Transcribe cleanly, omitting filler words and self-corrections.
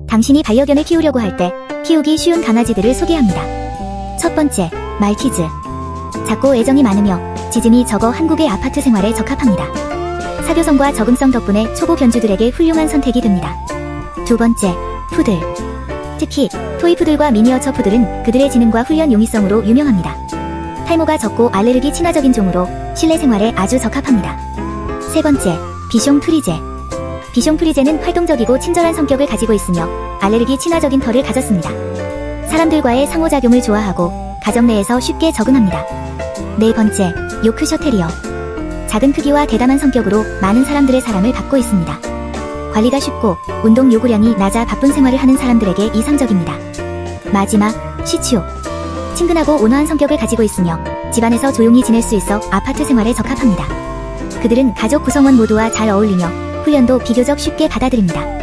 당신이 반려견을 키우려고 할 때 키우기 쉬운 강아지들을 소개합니다. 첫 번째, 말티즈. 작고 애정이 많으며 짖음이 적어 한국의 아파트 생활에 적합합니다. 사교성과 적응성 덕분에 초보 견주들에게 훌륭한 선택이 됩니다. 두 번째, 푸들. 특히 토이푸들과 미니어처 푸들은 그들의 지능과 훈련 용이성으로 유명합니다. 탈모가 적고 알레르기 친화적인 종으로 실내 생활에 아주 적합합니다. 세 번째, 비숑 프리제. 비숑 프리제는 활동적이고 친절한 성격을 가지고 있으며 알레르기 친화적인 털을 가졌습니다. 사람들과의 상호작용을 좋아하고 가정 내에서 쉽게 적응합니다. 네 번째, 요크셔 테리어. 작은 크기와 대담한 성격으로 많은 사람들의 사랑을 받고 있습니다. 관리가 쉽고 운동 요구량이 낮아 바쁜 생활을 하는 사람들에게 이상적입니다. 마지막, 시츄. 친근하고 온화한 성격을 가지고 있으며 집안에서 조용히 지낼 수 있어 아파트 생활에 적합합니다. 그들은 가족 구성원 모두와 잘 어울리며 훈련도 비교적 쉽게 받아들입니다.